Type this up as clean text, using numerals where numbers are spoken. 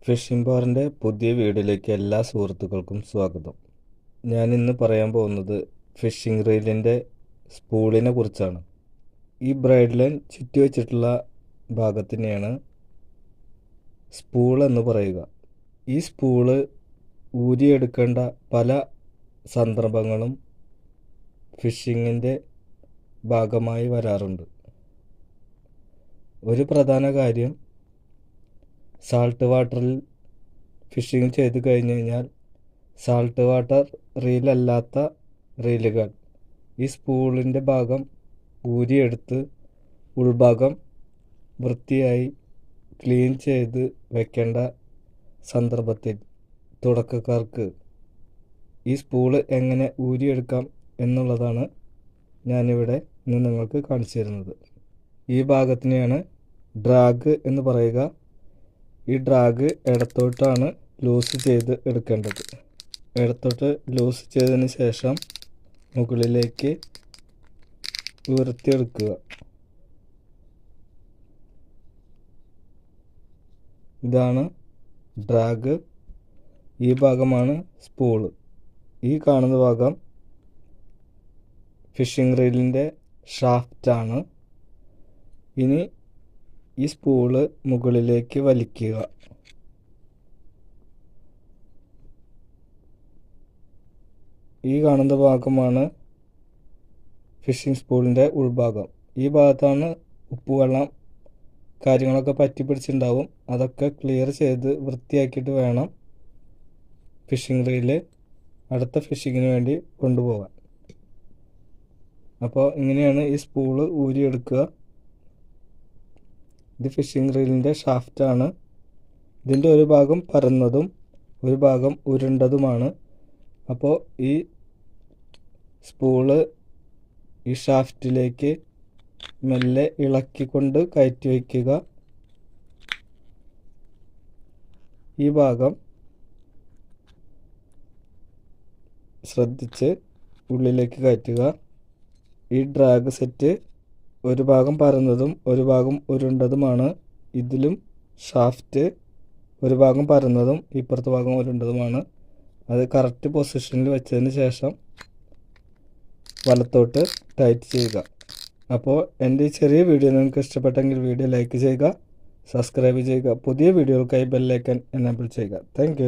Phishing ബാറിൻ്റെ പുതിയ വീഡിയോയിലേക്ക് എല്ലാ സുഹൃത്തുക്കൾക്കും സ്വാഗതം. ഞാൻ ഇന്ന് പറയാൻ പോകുന്നത് ഫിഷിംഗ് റീലിൻ്റെ സ്പൂളിനെ കുറിച്ചാണ്. ഈ ബ്രൈഡ് ലൈൻ ചുറ്റി വച്ചിട്ടുള്ള ഭാഗത്തിനെയാണ് സ്പൂൾ എന്ന് പറയുക. ഈ സ്പൂള് ഊരിയെടുക്കേണ്ട പല സന്ദർഭങ്ങളും ഫിഷിങ്ങിൻ്റെ ഭാഗമായി വരാറുണ്ട്. ഒരു പ്രധാന കാര്യം, സാൾട്ട് വാട്ടറിൽ ഫിഷിംഗ് ചെയ്ത് കഴിഞ്ഞ് കഴിഞ്ഞാൽ സാൾട്ട് വാട്ടർ റീലല്ലാത്ത റീലുകൾ ഈ സ്പൂളിൻ്റെ ഭാഗം ഊരിയെടുത്ത് ഉൾഭാഗം വൃത്തിയായി ക്ലീൻ ചെയ്ത് വെക്കേണ്ട സന്ദർഭത്തിൽ തുടക്കക്കാർക്ക് ഈ സ്പൂള് എങ്ങനെ ഊരിയെടുക്കാം എന്നുള്ളതാണ് ഞാനിവിടെ ഇന്ന് നിങ്ങൾക്ക് കാണിച്ചു തരുന്നത്. ഈ ഭാഗത്തിനെയാണ് ഡ്രാഗ് എന്ന് പറയുക. ഈ ഡ്രാഗ് ഇടത്തോട്ടാണ് ലൂസ് ചെയ്ത് എടുക്കേണ്ടത്. ഇടത്തോട്ട് ലൂസ് ചെയ്തതിന് ശേഷം മുകളിലേക്ക് ഉയർത്തിയെടുക്കുക. ഇതാണ് ഡ്രാഗ്. ഈ ഭാഗമാണ് സ്പൂള്. ഈ കാണുന്ന ഭാഗം ഫിഷിംഗ് റീലിൻ്റെ ഷാഫ്റ്റാണ്. ഇനി ഈ സ്പൂള് മുകളിലേക്ക് വലിക്കുക. ഈ കാണുന്ന ഭാഗമാണ് ഫിഷിംഗ് സ്പൂളിൻ്റെ ഉൾഭാഗം. ഈ ഭാഗത്താണ് ഉപ്പുവെള്ളം കാര്യങ്ങളൊക്കെ പറ്റി പിടിച്ചിട്ടുണ്ടാവും. അതൊക്കെ ക്ലിയർ ചെയ്ത് വൃത്തിയാക്കിയിട്ട് വേണം ഫിഷിംഗ് റീല് അടുത്ത ഫിഷിങ്ങിന് വേണ്ടി കൊണ്ടുപോകാൻ. അപ്പോൾ ഇങ്ങനെയാണ് ഈ സ്പൂള് ഊരിയെടുക്കുക. ഇത് ഫിഷിംഗ് റീലിൻ്റെ ഷാഫ്റ്റാണ്. ഇതിൻ്റെ ഒരു ഭാഗം പരന്നതും ഒരു ഭാഗം ഉരുണ്ടതുമാണ്. അപ്പോൾ ഈ സ്പൂള് ഈ ഷാഫ്റ്റിലേക്ക് മെല്ലെ ഇളക്കിക്കൊണ്ട് കയറ്റി വയ്ക്കുക. ഈ ഭാഗം ശ്രദ്ധിച്ച് ഉള്ളിലേക്ക് കയറ്റുക. ഈ ഡ്രാഗ് സെറ്റ് ഒരു ഭാഗം പരന്നതും ഒരു ഭാഗം ഉരുണ്ടതുമാണ്. ഇതിലും ഷാഫ്റ്റ് ഒരു ഭാഗം പരന്നതും ഇപ്പുറത്തെ ഭാഗം ഉരുണ്ടതുമാണ്. അത് കറക്റ്റ് പൊസിഷനിൽ വെച്ചതിന് ശേഷം വലത്തോട്ട് ടൈറ്റ് ചെയ്യുക. അപ്പോൾ എൻ്റെ ഈ ചെറിയ വീഡിയോ നിങ്ങൾക്ക് ഇഷ്ടപ്പെട്ടെങ്കിൽ വീഡിയോ ലൈക്ക് ചെയ്യുക, സബ്സ്ക്രൈബ് ചെയ്യുക. പുതിയ വീഡിയോകൾക്കായി ബെൽ ഐക്കൺ എനേബിൾ ചെയ്യുക. താങ്ക്